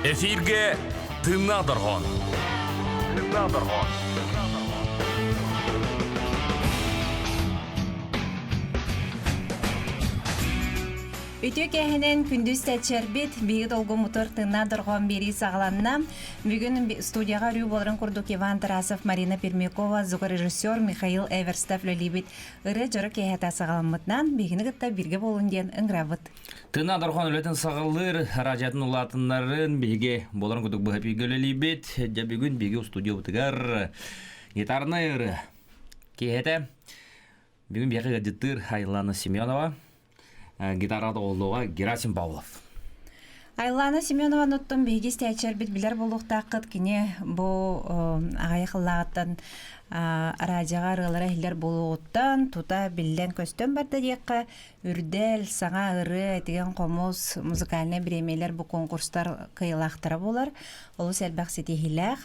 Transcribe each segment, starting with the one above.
Эфирге тыңна доргон. Үтө кәһенен күндүз тәчербит биги долгу мутор тыңна доргон бери сагаланна. Бүгүн студияга рүү боларын курдук Иван Тарасов, Марина Пермякова, звукорежиссер Михаил Эверстов лөлибит. Ыры жоры кәһәтә сагаламмытнан бигини гытта бирге болун ден ыңграбыт. Тына дархан өлөтен сагаллар радиотун улатыннарын биге боларын курдук бу хапи гөлелибит. Жа бүгүн биге студия утыгар гитарны кәһәтә. Бүгүн биге гадиттер Айлана Семенова. Гитарада олуға Герасим Павлов. Айлана Семенова ноттон бейгис тәчербит билер болуқтақыт кіне бұл ағайықылағыттан радиоға арылары хиллер болуғыттан тута билден көстен барды дейққа үрдел, саңа ыры, деген қомыз музыкальный біремейлер бұл конкурстар қиылақтары болар. Олы сәлбәқ сеті хиләқ.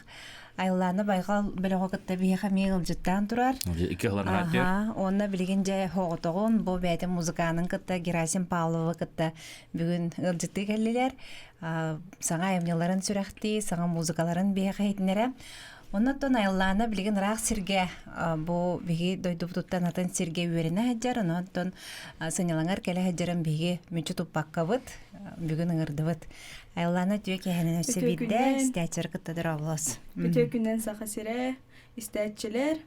Айланы байғал біліғі күтті бейіға мейгіл жүттен тұрар. Икі ғылан радио. Онына білген жай хоғытығын бұл бәйті музыканың күтті Герасим Павловы күтті бүгін ұлжытты кәлілер. Саңа әмнеларын сүрәқті, саңа музыкаларын бейіға етінері. Оннаттан Айланы білген рақ сірге бұл бейгі дойды бұтыттан атын сірге өріне әджар. Оннаттан сыңылаңар кәлі әджарын бейгі мүнчі тұппаққа бұд, бүгін ұңырды бұд. Айланы түйе кәхінен өсі бейді, стәтчер күттідір авлас. Бүтө күннен сақа сире, истәтчілер,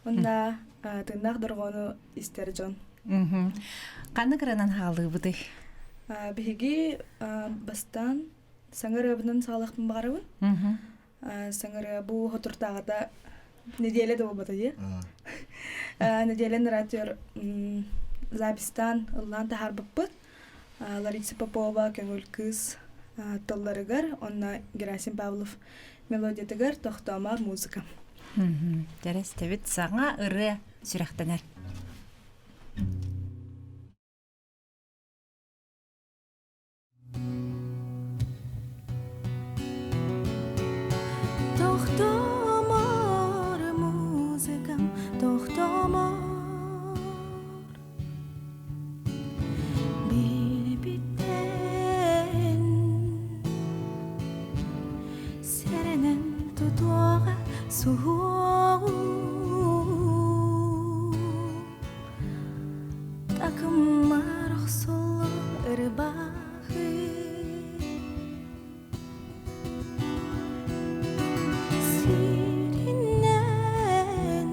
онда тыңнақ дұрғаны истер жон. Қаны қырынан халы бұды? Бігі бастан саңыр өбінің сағалықпын бағарауын. Саңыр бұл ғытыртағыда неделе де болбата де. Неделен радиор запистан ұллан тахар бұппыт. Лариса Попова, көңіл күз толларыгар, онна Герасим Павлов мелодиятыгар тоқтамар музыка. Дәрес тәбет саңа ыры сүрәқтенер. Тоқтамар музыкам, тоқтамар Suhu takımar oxsol ırbağı sirinden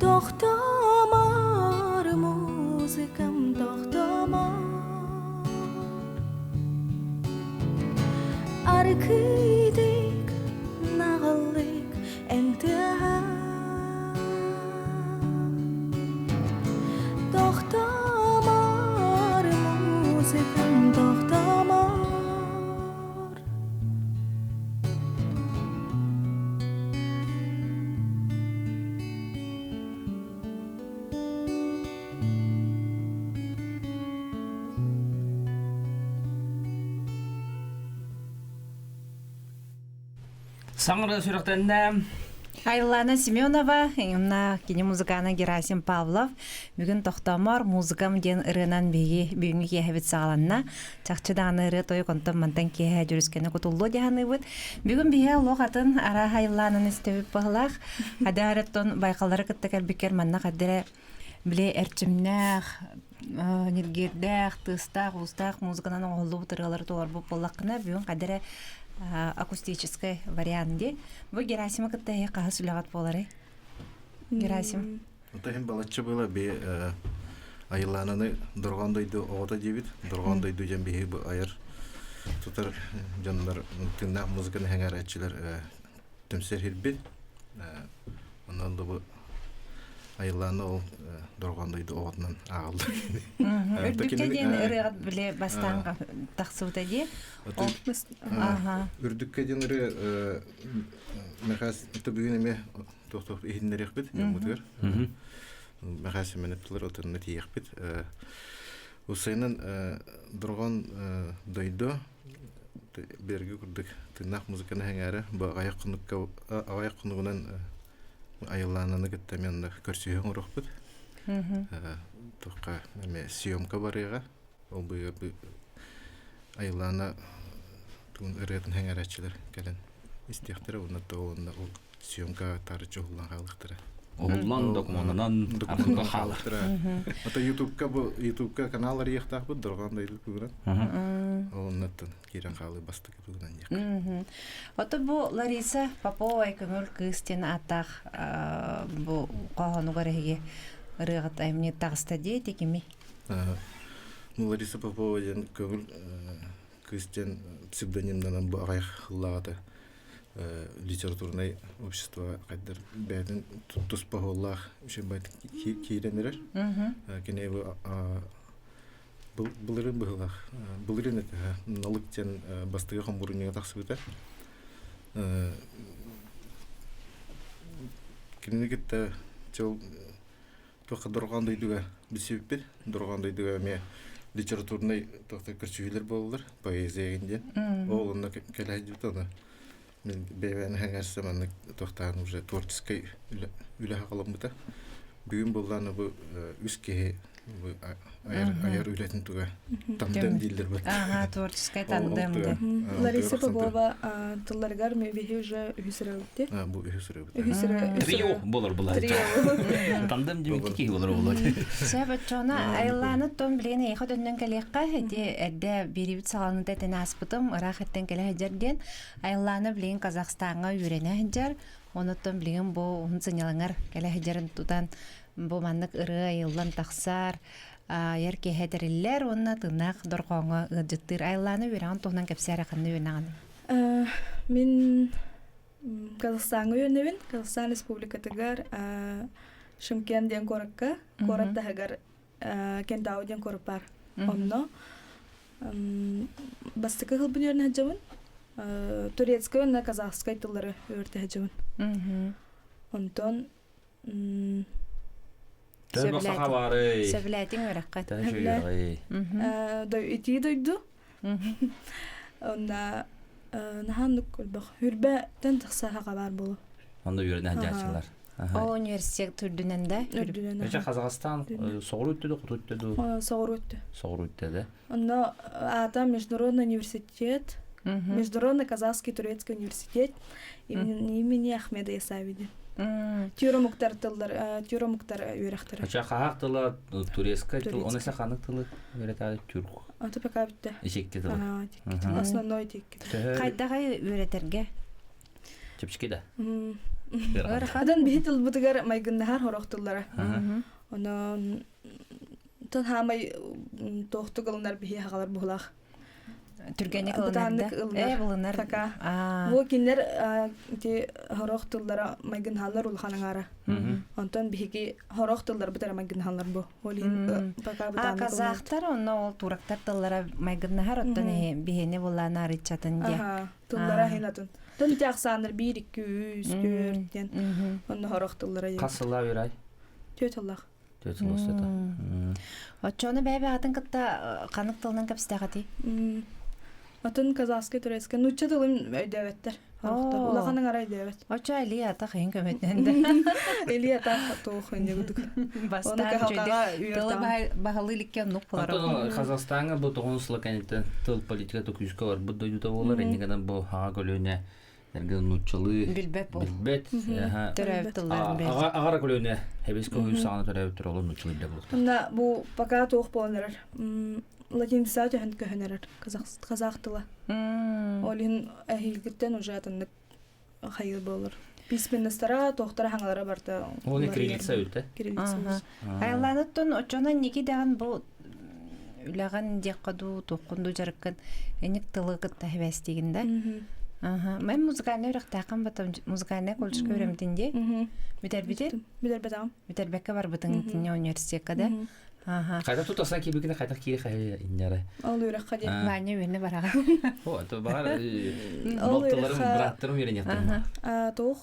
toxtamar muzikam toxtamar Arkaydık, nağıllık, enteha Toxtamar muzikam, toxtamar Саңыры сүрәқтенде Айлана Семенова, онна кини музыканы Герасим Павлов. Бүгін тоқтамар музыкам ден ырынан беги бүгінгі кехебет сағаланна. Чақчыдағаны ыры той контон мантан кеhe жүріскені құтуллы деганы бұд. Бүгін бейе лоғатын ара Айланын істебіп бағылақ. Хады ареттон байқалары кітті кәлбекер манна қаддері біле әрчімнәқ, нергердәқ, тыстақ, ұстақ музыканан оғылы бұтырғалары толар бұл болаққына бүгін қаддері акустический варианте. Бу Герасима кытта каһа сүләгат болары. Герасим. Отахин балаччы была бе айлананы доргондойду ота дебит, доргондойду жан бе бу айыр тутар жандар тыңна музыканы хәңәрәтчиләр төмсер хирбит. Оннан да бу айланы ол доргондойду отнан агылды. Үрдүккә ден ырыгат биле бастан тахсыута ди. Ага. Үрдүккә ден ыры мәхәс бүгүн эме тохтоп ихиннерек бит, мутыр. Мәхәс менеплер отырны тиек бит. Усайнын доргон дойду берге күрдүк. Тынак музыканы хәңәре бу аяк кунугунан айлананы кеттемен көрсөйөн урак бит. Тоққа съемка барыга. Ол бу айлана тун ырытын хәңәрәтчиләр келен. Истехтәре уны тоонда ул съемка тарычы улан халыктыра. Оллан документанан аркында халыктыра. Ата YouTube каналлар яктак бу дорганда иде күрән. Оннан кирен халы басты китүгән як. Ото бу Лариса Попова көмөр кыстен атак бу каганы барыге ырыгат аймне тагыста дейт екеми. Лариса Попова ден көңіл кыстен псевдонимнан бу агайх лагата литературный общество кадер бәден туспаголлах шебат киренер. Кене бу булырын быгылах. Булырын налыктен бастыга хамбурыны таксыбыта. Кенегетте чол тоққа доргандайдыга бисеппит, доргандайдыга ме литературный тоқта көрчүйлөр болдур, поэзиягинде. Ол онда келайдыт аны. Мен бевен хәңәрсем аны тоқтан уже творческий үле хакылымыта. Бүгүн булганы бу үскеге аяр үлетин туга тандем дилдер бу. Ага, творческий тандемде. Лариса Попова тылларгар мебихи уже үсрәүтте. Бу үсрәү. Трио болар булар. Тандем димен ки болар булар. Сәбәт чона айланы том билене ходоннан калыкка хәде әдә бирибит саланы тәтен аспытым, рахаттан калә җәрдән айланы билен Казахстанга үрәнә җәр. Оны том билен бу унсынялаңар калә җәрен тутан бу маннык ыры йылдан таксар ярке хәдерләр онна тынак доргоңа җиттер айланы үрән тоннан кепсәре ханны үрәнәгән. Мин Казахстанга йөрнәвен, Казахстан Республикатыгар Шымкент ден коракка, кораттагар Кентау ден корпар. Онно бастыкы хыл бинерне җавын. Турецкий на казахский тыллары өртә җавын. Онтон Сәбиләтин өрәккә. Ити дойду. Онда нахандык кулбак. Хүрбә тән тахсаха кабар булу. Анда үрәнә җачылар. О университет түрдүнәндә. Эче Казахстан соғыр өтті, құт өтті. Соғыр өтті. Соғыр өтті, да. Онда ата Международный университет, Международный казахский турецкий университет имени Ахмеда Ясавиди. Тюра Муктар тылдар, Тюра Муктар үйрәхтәре. Эче хахак тылы, турецкий тыл, оны ise ханық тылы, үйрәтәді түрк. Аты пока бітті. Ешекте тылы. Основной текке. Кайдага үйрәтергә? Чепчики да. Адан бихитил бутыгар майгындахар хорохтыллара. Онон тон хамай тохтугылнар бихи хагалар бухлах. Түргәне кылынарда. Булынар. Бу киндер те хорохтыллара майгынхалар улханаңара. Онтон бихиги хорохтыллар бутара майгынхалар бу. Олин пока бутан. Казахтар онно ол турактар тыллара майгыннахар оттон бихене булланар ичатын дия. Тыллара хинатын. Тон тяхсаныр 1-2-3-4 ден. Онно хорохтыллара. Касыла үрәй. Төтөллах. Отчоны бәбе атын кытта канык тылынан капстагати. Атын казахский турецкий нучча тылым өйдөбөттер. Оо. Улаханың арай дөбөт. Оча или ата хин көмөтненде. Элия та тоох өндөгүдүк. Бастан жөйдө бахалы иликке нук болар. Антон Казахстанга бу тогонслык каните тыл политика токуска бар. Бу дойдута болар. Эндигенен бу хага көлөнө эрген нуччылы Билбеп бул. билбет. Төрөп тылларын бер. Агара көлөнө хебес көйү сагына төрөп турулу нуччылы биле болот. Мына бу пока тоох болнар. Латин саат хэн көһөнөр казах тыла. Олин ахилгиттен уже атыннык хайыл болор. Письменностара тоохтара хаңалара барта. Ол не кириллица үтө. Кириллица. Айланыттон очонан неки даган бу үлаган декаду токунду жарыккан эник тылы кытта хебестигинде. Мен музыканы үрактакан батам музыканы колчка өремдинде. Битербите? Битербетам. Битербекке бар бытын тинне университетке да. Кайда тутасаң кибикне кайда кири хай иннере. Ал үрак хади. Ваня үйне барага. О, то бар. Докторларым браттарым үйренеттим. Тоох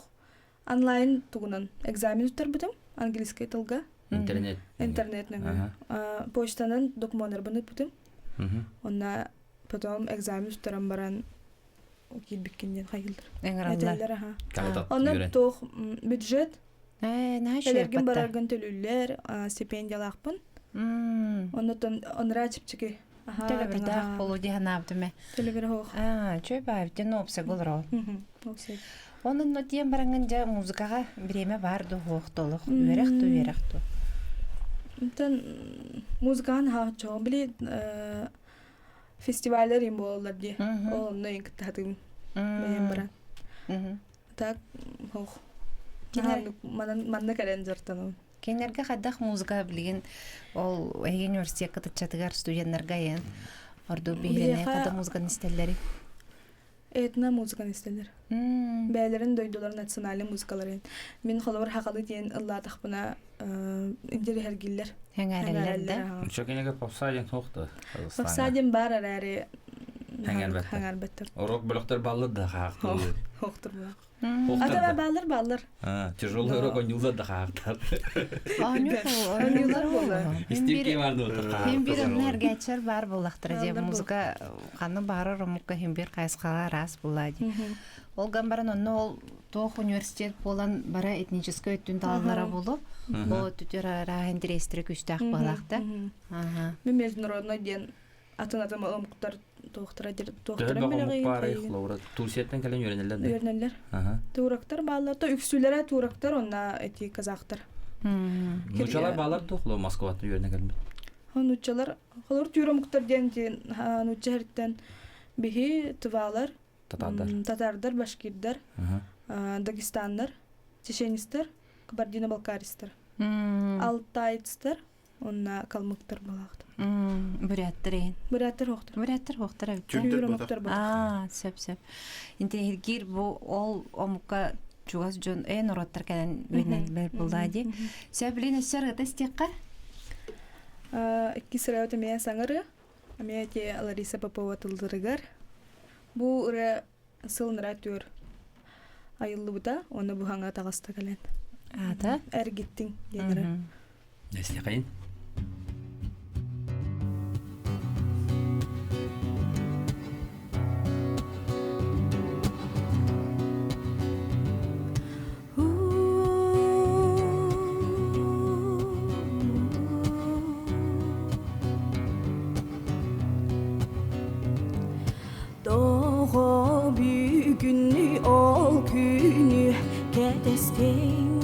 онлайн тугунан экзамен үттер битем английский тылга. Интернет. Интернетнен. Почтанан документтер баны битем. Онна потом экзамен үттерем баран килбиккенден хайылдыр. Этеллер Кайда Онна тоох бюджет. Наше Элерген барарган төлүллер, стипендиялакпын. Онра чипчики. Телебирдах болу диханабдыме. Телебир хоох. Чөй баавден опсе голро. Оксай. Onun no diyen barangınca muzikaga bireme vardı hoğtoluk, üyerektu. Ondan muzika'nın çoğu bile festivaller im bollar diye. Onu yankıt hadım. Benim baran. Tak hoğ. Manna karen zartanım. Kenlerge kaddak muzika bilgin ol egen üniversite katçatıgar studenlerga yen. Ordu birene kadar muzikanın istelleri. Etna muzikanın isteller. Bəylərin döydülər nasional muzikaları. Min xolor haqalı diyen Allah taxbına indiri hergiller. Hengərəllərdə. Şökenege popsadyen hoqtu. Popsadyen bar arari. Hengərbətdir. Hengərbətdir. Orok bölükler ballı da haqtu. Hoqtur bu. Ата баллар. Тяжелый урок он юлда хақтар. Анюлар болар. Истивке барды отыр. Hem bir энергиячер бар болақтыр деп музыка қаны бары ромукка hem bir қайсқаға рас болады. Ол гамбаран онны ол тоқ университет болан бара этнический өттін таланлара болу. Ол түтер рахендерестірі күштақ балақты. Мен международный ден атын омуктар тоқтара Төхөл бағымық бары ихлаура. Турсияттан кәлен үйренелер. Үйренелер. Турактар балар, то үксүлері турактар, онна эти казақтар. Нучалар балар тоқлау Москватын үйрене кәлмет. Нучалар, холор түйромуктар ден нуча херттен бихи тывалар, татардар, башкирдар, дагестандар, чеченистер, кабардино-балкаристар, алтайцтар, онна калмыктар балақты. Буряттар хоқтар. Буряттар хоқтар. Түйромуктар балақты. Сөп. Интегир бұл ол омука чугас жон эн ороттар кәден үйнелбер бұлдади. Сөп-лин өссер ғыта стеққа? Икки сырау тәмея саңыры. Амея те Лариса Попова тылдырыгар. Бу үрі сылыныра төр айылы бұта, оны бұхаңа тағаста кәлен. Ата? Әргеттің дегірі. Нәсіле қайын? Doğu bir günü ol günü kedestin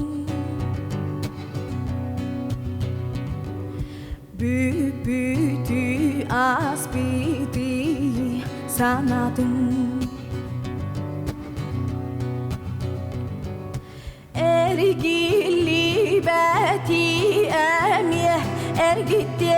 Büyüdü az bidi sanadın Ergili beti emiye ergitti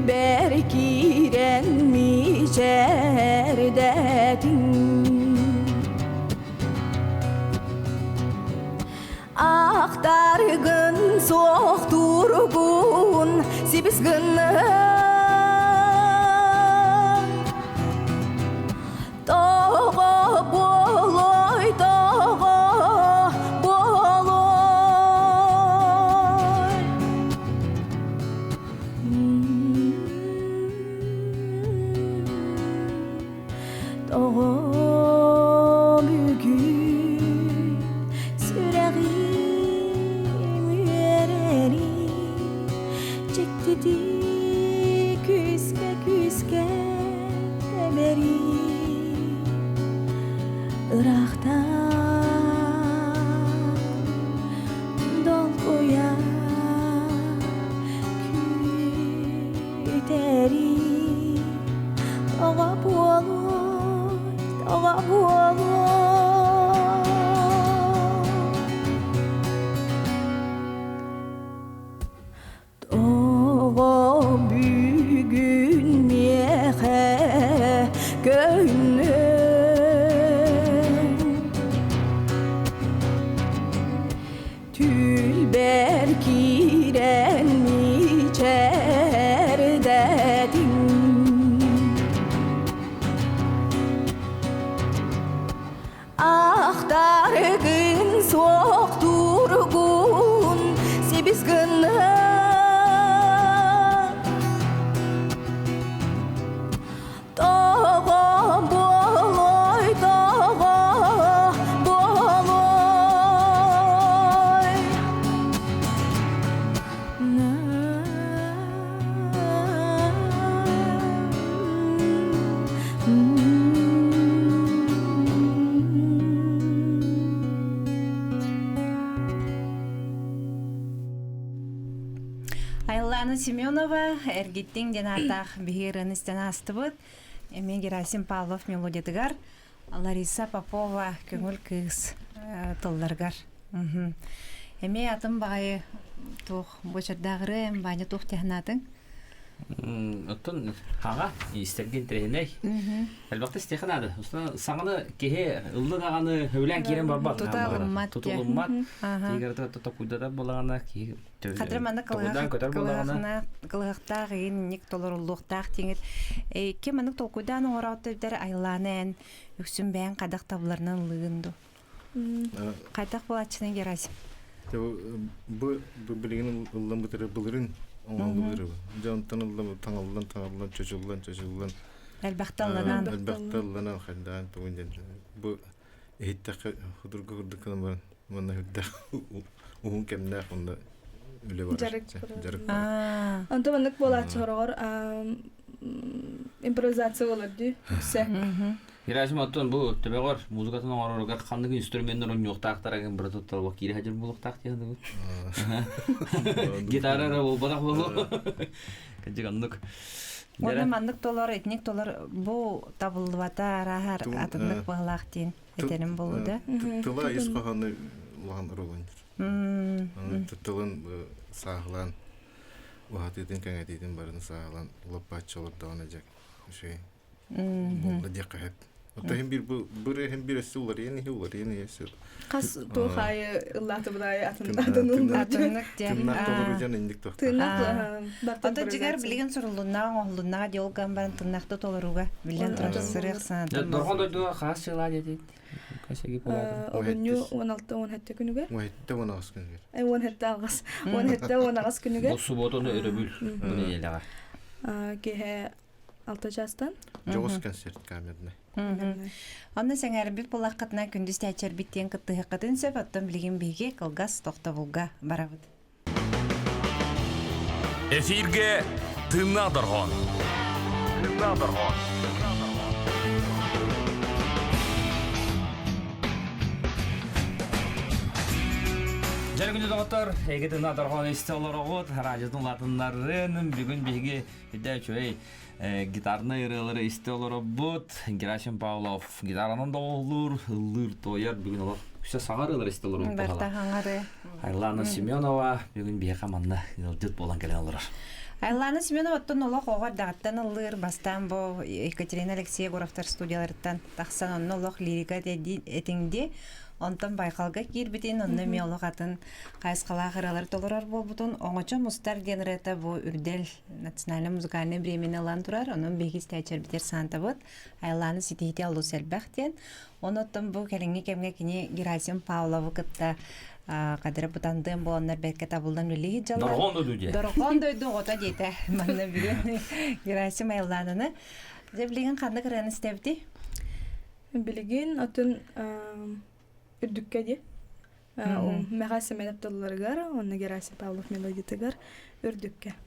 Tülber kirenmiş erdedin Aktargın soğukturgun sibizgını Dağa boloy, dağa boloy Dağa bugün süreğim yereri Çektidi küske küske beri Irak'tan dolguya küteri Dağa boloy, dağa boloy Dağa bugün miyehe gönlüm Tülber kirenmiş erdedin Aktargın soğukturgun sibizgını Dağa boloy, dağa boloy Айлана Семенова эргиттин денартах бихирын истен астыбыт. Эми Герасим Павлов мелодиятыгар, Лариса Попова көңүл кыз тылларгар. Эми атым багы тух бочардагыры баня тух технатын. Оттон хаға истерген треней. Әлбәтте стехнады. Уста саңаны кеһе ыллыганы хөвлән кирен барбак. Туталыммат. Туталыммат. Тигәрдә тотакуйда булганда ки. Кадыр манда кылыгта гыйын ник толорлуктак теңит. Кем маны толкуйдан орауттар айланен үксүн бән кадак табларынан лыгынды. Кайтак булачны Герасим. Бу билген ыллам бутыры булырын оңалдыры. Жантан ыллам таңалдан чөчүлгөн. Әлбәхталланан. Әлбәхталланан хәлдан туган. Бу эйттәк худурга күрдүккән бар. Моны хәддә уһун кемнә хонда үле бар. Жарык. Анда мындык болачы хорогор импровизация болорду. Все. Герасим оттон бу төбөгөр музыкатын оңороргар кандык инструменттер ойноктактараган бир тоттор бак кире хажыр булуктак дияды. Гитара бол бадак болу. Кандык. Онда мандык толор этник толор бу табылбата рахар атындык баглак тен этерим болду. Тыла ис каганы лаган ролын. Тылын саглан. Вахатыдын каңатыдын барын саглан лопачылып даанажак. Ошой. Бу диккат. Отайым бир сулар яни ясыл. Кас тухай ыллаты будай атындык те. Тыннак жана индик тохта. Ата жигер билген сурулунна оглунна диолган барын тыннакты толоруга билен трансферх санатан. Доргондо да хас сыла деди. Касеги полады. Огоню 16 күнүгө. Уайтта онагыс күнгө. 17 агас күнүгө. Бу суботону өрөбүл. Буну элега. Кеһе 6 жастан. Жогос концерт камерный. Онда сәңәр бик булакытна күндүз тәчер биттен кытты хакытын сөп аттан билген биге кылгас токтовулга барабыт. Эфирге тыннадырган. Жаргын доктор, эгеде надырган истелорогот, радиодун латыннарын бүгүн биге идечөй гитарны ырылары истелоробот, Герасим Павлов гитаранын доолур, ыллыр тояр бүгүн алар. Күсө сагар ылар истелоробот. Барта хаңары. Айлана Семенова бүгүн бие каманна ылдыт болгон келен алар. Айланы Семенова оттон олох оғар дағаттан ыллыр бастан бо Екатерина Алексея Горовтар студияларыттан тақсан онны олох лирика этиңди онтон байқалга кирбитин онны ми олох атын қайысқала қыралар толырар болбутун оңочо мустар генерета бу үрдел национальный музыкальный бремени алан турар онун бегис тәчер битер сантабыт Айланы ситихите алу сәлбәқтен оноттон бу кәліңге кемге кини Герасим Павловы кытта кадыры бутандым боланнар бәккә табылдан үлігі жалы. Доргон дөйді. Доргон дөйді ота дейті. Манна бүгін Герасим Айланыны. Білеген қанды кыраны істепті? Билигин атын үрдүккә де. Мәға сәмәләп толларгар, онны Герасим Павлов мелодитыгар үрдүккә.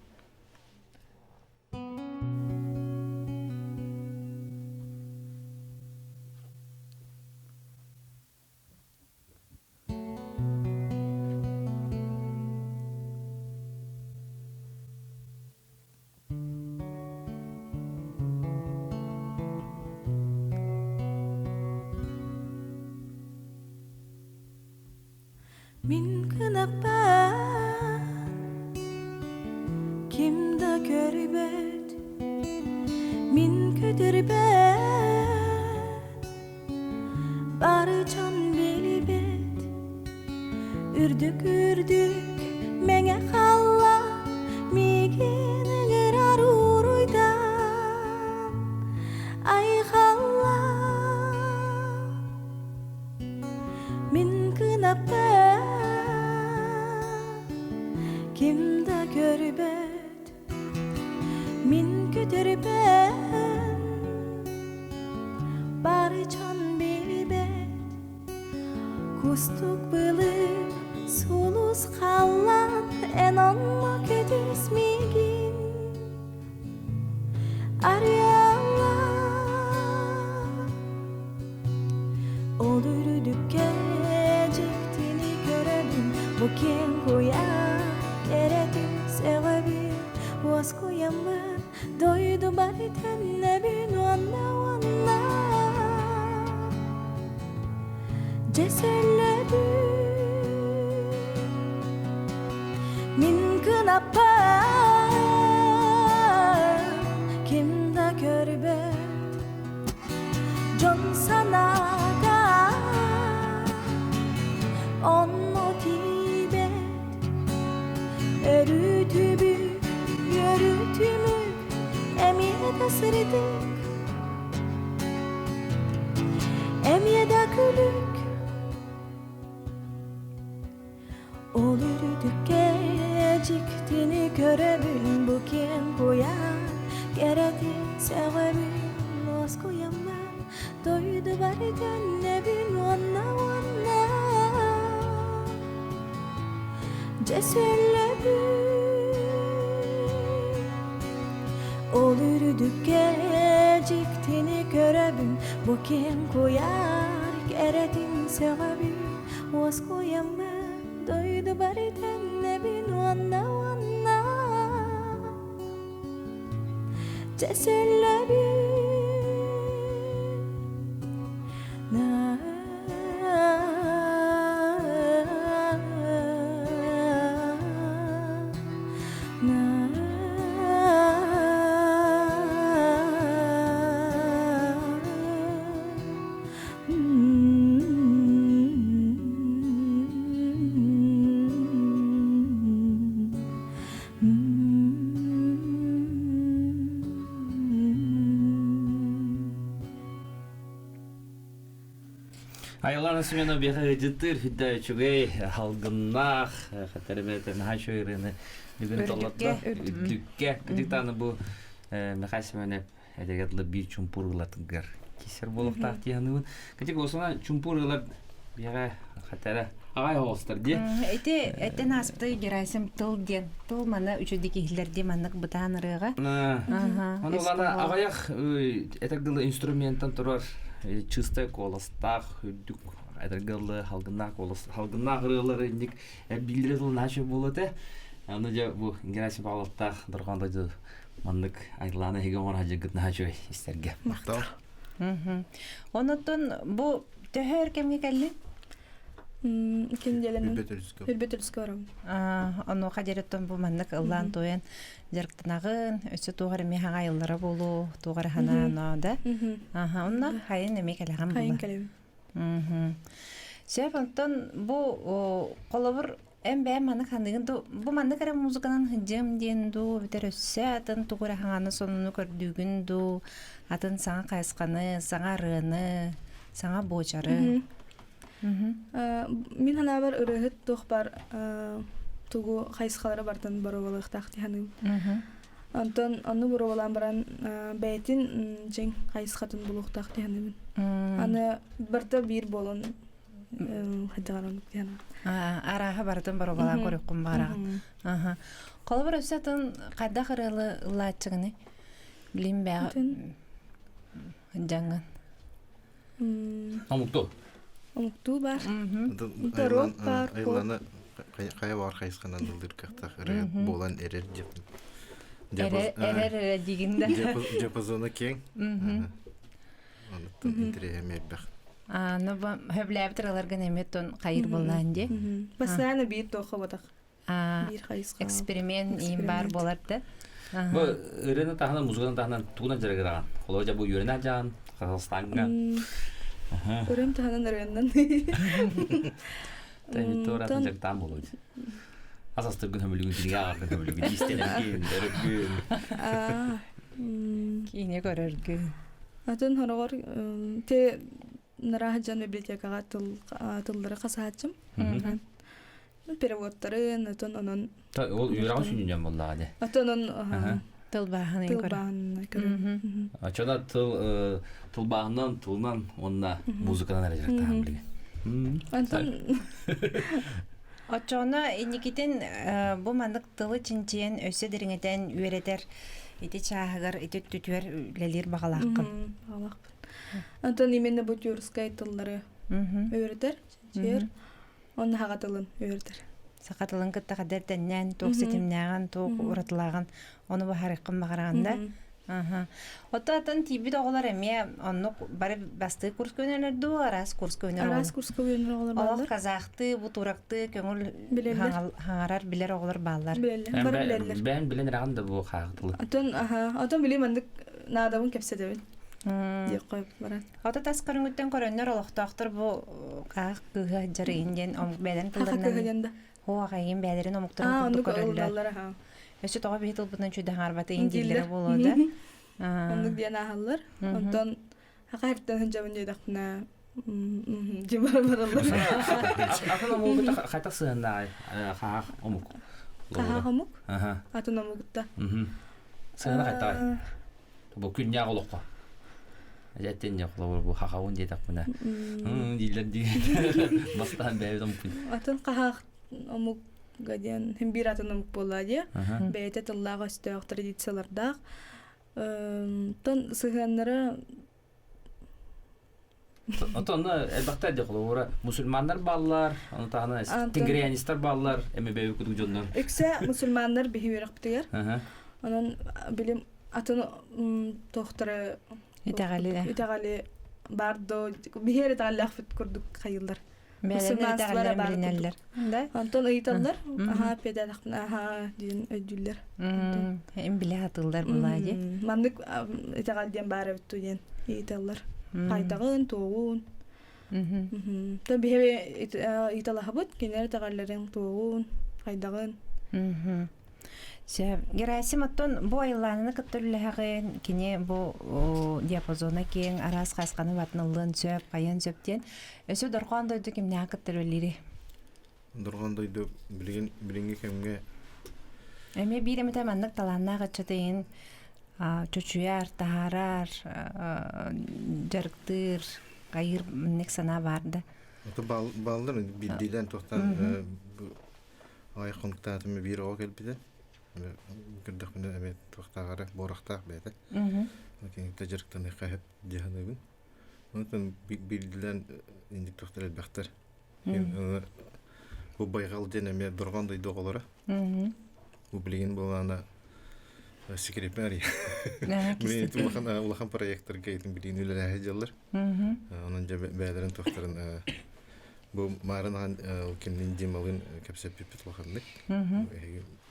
Min kenapa kimda görübet min kötürbet barıcan bilibet ürdük ürdük menge kalla migin gırar uruydan ay kalla min kenapa kimda görübet min kötürbet barıcan bilibet kustuk bılıp sulus kallan en anla kötüs migin arayala olurduk gecektini görelim bu kim koyar Eredim sevebi was koyamam doydu bari tenne bin wanna cesellebi min kenapa kimda körbet John sanada onno tibet Örütübük, yörütümük, emiyede sırdık Emiyede gülük Olurduk geciktini görebin bu kim koyar Geredin sevebin az koyamam Doydu bari dönebin wanna Cesellebi olurduk geciktini görebin bu kim koyar geredin sevebi was koyamam doydu bari tennebin wanna cesellebi na Айланы Семенова беха жыттыр хүдда чугай халгыннах хатарбетен хашойрыны бүгүн толлатта үдүкке кытыктаны бу Михаил Семенов эдегетле бир чумпургылатыгар кисер болуктак тияныбын кытык осуна чумпургылар бега хатара агай холстар ди Эте наспты Герасим тыл ден тыл мана үчүдүк ихлерди маннык бутанырыга Аны гана агаяк этегдылы инструменттан турар чистай колостак үдүк этегдылы халгыннак рылары индик билдирил начо болот аны же бу Герасим Павловтак дурганда маннык Айланы хегемон хажыгыт начо истерге Мактал. Онотон бу төһөр кемге келли Кен делен Билбетелискап. Хөрбөтөлскө барам. Оно хадереттен бу маннык ыллан тоен жарктынагын өсө тугар ми хага йыллара болу тугар хана да. Онна хайын эме келеган Хайын була. келем. Сепантон бу колобур эм бэм маннык хандыгын бу маннык эре музыканын хыжым диен ду битер өссө атын тугар хаганы сонуну көрдүгүн ду атын саңа кайсканы, саңа рыны, саңа бочары. Мин хана бар ырыхыт тух бар тугу хайсхалары бартан барабалык тахти ханым. Антон аны барабалан баран бәйтин жең хайсхатын булук тахти ханым. Аны барта бир болон хадыгарам дигән. Араха бартын барабала көрөккүн бараган. Колобур өссө атын кайда кырылы ылаачыгыны билим бә жаңган. Амукто. Онукту бар. Айланы кая бар хайсканан дылдыр какта болан эрер деп. Эрер дигинде. Диапазоны кең. Онуктан интереме бак. Ну хөбләбитраларга неметтон кайыр булган ди. Басана бир тохы батак. Бир хайска. Эксперимент им бар боларды. Бу ырыны тахана музыканы тахана тугунан жарагыраган. Холожа бу юрена жан Казакстанга. Өрөм таханын өрөннөн. Тәми торатын жактан болот. Асастыргын хөмөлүгүн тиңе агыр хөмөлүгүн истелерген дөрөгүн. Кине көрөргү. Атын хорогор те Нарахаджан библиотекага тылдары касаачым. Переводтарын атын онон. Ол юраган сүнүнөн болла аде. Атын онон Тылбаһын көрөр. тылбаан көрөм. Ачана тылбагынан тылынан онна музыканан эре жактан билген. Антон Очоно иникитин бу мандык тылы чинчиен өсө дириңетен үеретер ити чаагыр ити түтүер лелир багалаккын. Антон именно бу тюркскай тыллары өйрөтөр, жер. Оны хагатылын өйрөтөр. Сакатылын кытта кадер теннен тук сетимнаган тук уратылаган оны бу харыккын багараганда. Оттан тиби доголар эме онну бары басты курс көнөлөрдү, арас курс көнөр. Арас курска өйрөнөр оголар Ол балдар. казакты, бу туракты көңүл Билерлер. хаңарар билер оголар баллар. Билерлер, бары билерлер. Ben bilen rağan da bu xağıtlı. Атын билем андык наадабын кепседебин. Дек коюп барат. Ата тас көрүнгүттөн көрөннөр олохтоктор бу каак кыга жары инден беден Хака кылдырынан кыгыганда. хоагайын бәдерин омуктарын Оны курдук көрөллөр. колдаллар ха. Өсү тога бетил бутун чуйда харбаты индиллери болода. Ондук диен ахаллар. Онтон хакайптан хынжабын жайдакна жибар бараллар. Atan amul da xayta sığında xağ omuk. Каха хамук. Aha. Атын омугутта. Sığında xayta. Bu gün ya olukqa. Ajаттен ya qolor bu xağaun deydak buna. Дилер ди. Бастан бәйдә мукын. Атын каха омук гаден хем бир атын омук боллади. Бәйте тыллага өстөк традицияларда. Тон сыганнары Atan elbette de qolor musulmanlar ballar, onu tağına tingriyanistler ballar, eme bәйбе күдүк жоннор. Эксе мусульманнар бихиберак битер. Aha. Анан билим атын тохтары Итагали бардо бихер итагаллах фит курдук кайылдар. Бәдерин билинеллер. Да? Антон ыйталлар. Педалахна дин өйдүллер. Эм биле атылдар булади. Мандык итагальден бары бүттү ден ыйталлар. Кайтагын тоогун. Та бихе италахабыт кенер итагалларын тоогун, кайдагын. Герасим оттон бу айланы кыттырлыгын кине бу диапазона кең арас касканы батнылын сөп каян сөптен өсө доргондойду кимне кыттырлыри. Доргондойду билинге кемге Эме бир эмете мандык таланна гачытын чөчүяр, тахарар, жарыктыр, кайыр нек сана барды. аты балдар билдилен тохтан ай контактымы бир о келбиде. Гырдак менен эме тохтагары борактак бете. Ләкин тәҗрибәтен кайып җаһаныбын. Онтан билдилен инде тохтар бактар. Бу байгал денеме дургандай доголары. Бу билген булганда секретарь. Мен тулахана улахан проекттер гейтин билген үлеләр җаллар. Анын бәдәрен тохтарын Бу марынан кеннин дималын кепсеп пипит лоханнык.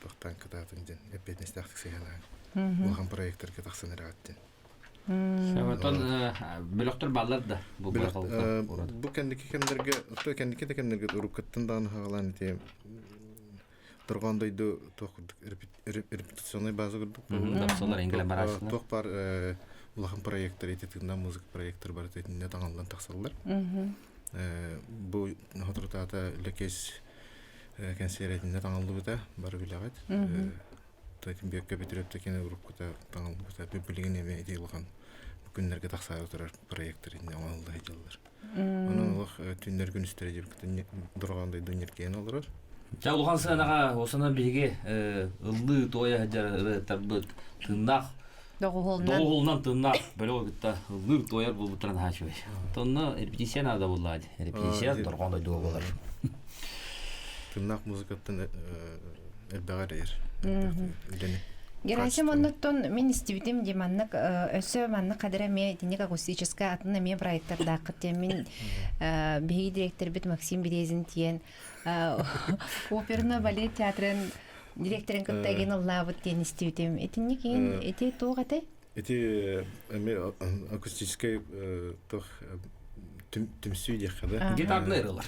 Тохтан кататын ден эпетнес тахтык сыгана. Улхан проекттер кетаксын рагаттен. Шабатон бөлөктөр баллар да бу байкалга. Бу кендики кемдерге, то кендики де кемдерге уруп кеттен хагалан те тургандайды тох репетиционный база курдук. Дапсалар ингле барасылар. Тох бар улхан проекттер этетинда музыка проекттер бар этетинде таңалдан таксаллар. Бу хотуртата лекес консервативне таңалдыбыта бар билагат. Тайтын бекке битиреп текене группада таңалдыбыта билген эме идеялган күннәргә таксар утырар проектларында алды хәҗәлләр. Аның улык төннәр көн үстерә дип дургандай дөньеркән алырар. Чалган санага осына биге ылды тоя хәҗәр табыт тыннак Доголнан тыннак бөлө гытта ылды тояр бу бутран хачой. Тонны репетиция надо булады. Репетиция дургандай дуы булар. Тыннак музыкаттан элбәгәр. Герасим оннуттон мен истибитим деманнык өсө маннык кадыра ме денег акустическая атына ме проекттарда кыттем мен биги директор бит Максим Березин тиен оперна балет театрын директорын кыттаген аллабыт тен истибитим этинник ин эти тугаты эти ме акустическая тох тимсүй дихада гитарны рылар.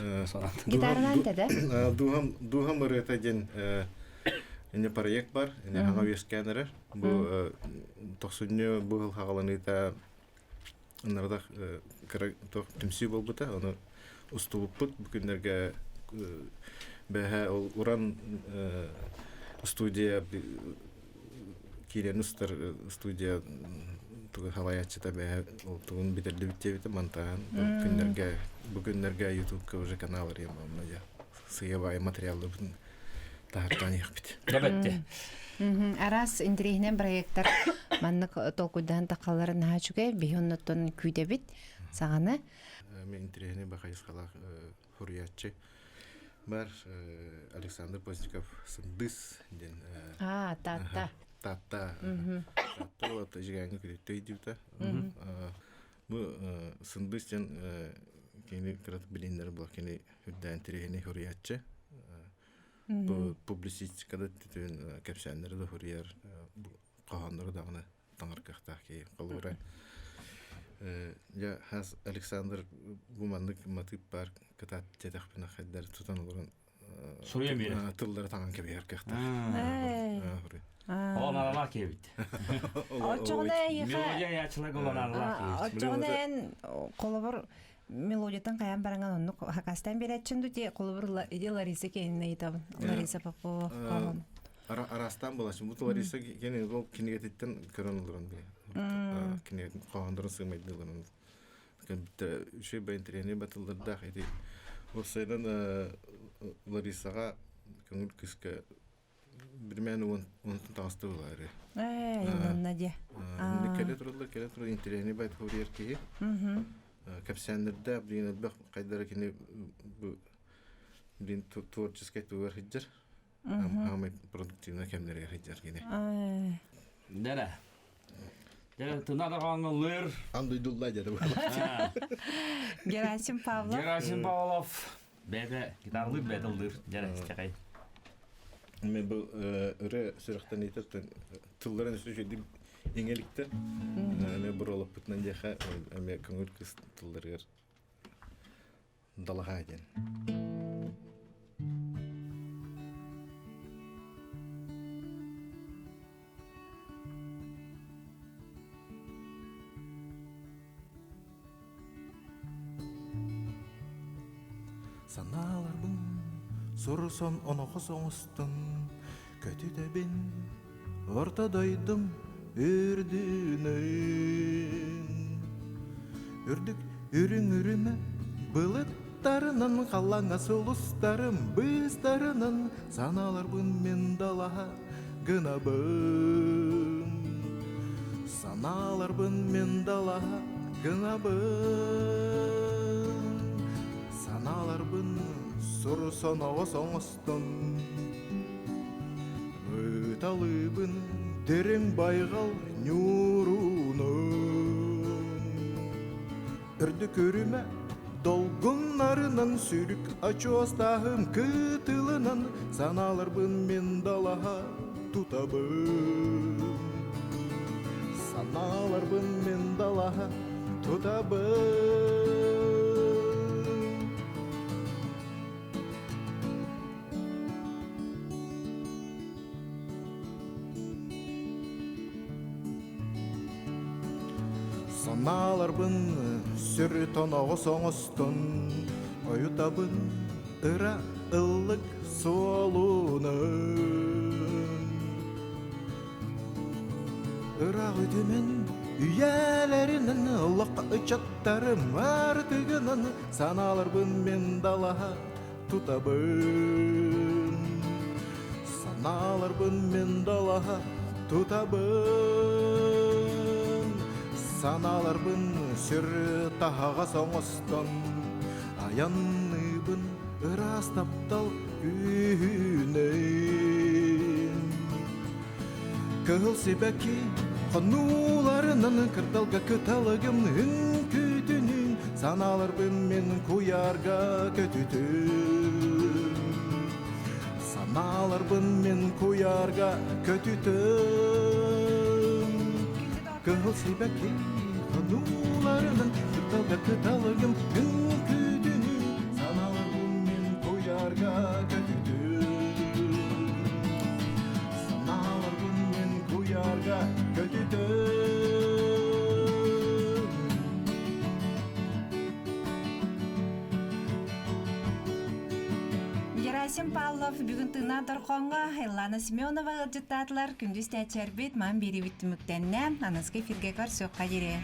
гитарнан да Духам рета ден Эне проект бар, эне хаңа вескенер. Бу тохсунню бу хагаланыта нарда тох тимси болбута, аны устулуппут бүкүннәргә бәһә уран студия киренустер студия тугы халаячта бәһә тугын битерле биттебите монтаган бүкүннәргә YouTube-ка уже канал ремонт я сыйбай материаллы тахтан яхпит. Дәбәтте. Арас интернет проекттар маннык толкудан такаларын хачуга бихоннотон күйдебит саганы. Мен интернет бахайскалах хуриятчы. Бар Александр Постников сындыс ден. Тата. Тата. Вот жигәңгә күрәтте диюта. Бу сындыс ден кене крат билендер бу кене хүддә интернет хуриятчы. Бу публицистикада түтүн кепсәннәре дә хурияр каһаннары да гына таңыркакта ки кылыра. Я хас Александр бу маннык мотив бар ката тетахпына хәддәр тутан булган. Сурия бир. Тыллары таңан кебер какта. Оларга кебит. Очогына яха. Мелодия ячылык оларга кебит. Очогына колобор мелодиядан каян баранган онну хакастан беретчинду те колобор иде Лариса кейинне итабын. Лариса Попова. Арастан булачын. Бу Лариса кене гол кинегеттен көрөн олган бе. Кине каһандырын сыймайдыларын. Кебитте үче бентрени батылдырда иде. Осайдан Ларисага көңүл кыска bir men on tastı var. Надя. Келе турулар интернет байт хөрер ки. Капсендерде бин бак кайдара кини бу бин творческий тур хиджер. Ам продуктивна кемнерге хиджер кини. Дәлә. Дәлә тынада калганлар. Андыйдулла дәде. Герасим Павлов. Бәдә гитарлы бәдәлдер. Дәлә истәкәй. Мен бу өре сырыктан итеп тылларын сөйдим иңеликте. Мен буралып бутнан яха мен көңүл кыз тылларга далага ден. Саналар бун Сурсон онохос оңыстын көтүдебин ортадайдым үрдүнөн үрдүк үрүңүрүмө былыттарынан калаңа сулустарым быстарынан саналарбын мен далаха гынабын саналарбын мен далаха гынабын саналарбын Сурсон оңыстын Талыбын терең байғал нюрунын Үрді көріме Долгунарынан сүрік ачуастағым кытылынан саналарбын мен далаға тутабым. Саналарбын мен далаға тутабым. Саналарбын сүрі тонағы соңыстын, ойытабын ыра ыллык суалуның. Ырақ өтімен үйәлерінің лаққа үчаттарым артығының, саналарбын мен далаға тутабын. Саналарбын мен далаға тутабын. Саналарбын сүрі тағаға соңыстан, аянныбын ырастаптал күнейін. Кыл себәки қануларынан кырдалға күталығым күтінін, саналарбын мен куярға көтүтін. Саналарбын мен куярға көтүтін. Кыл себәки қануларынан кырдалға күталығым күтінін, саналарбын мен куярға көтүтін. Саналарбын мен куярға көтүтін. Герасим Павлов бүгін тына дорхонга Илана Семенова ылжыттатылар күндүз тәчәрбет ман бери бүттүмүктенне анаскы эфирге кар сөкка жере.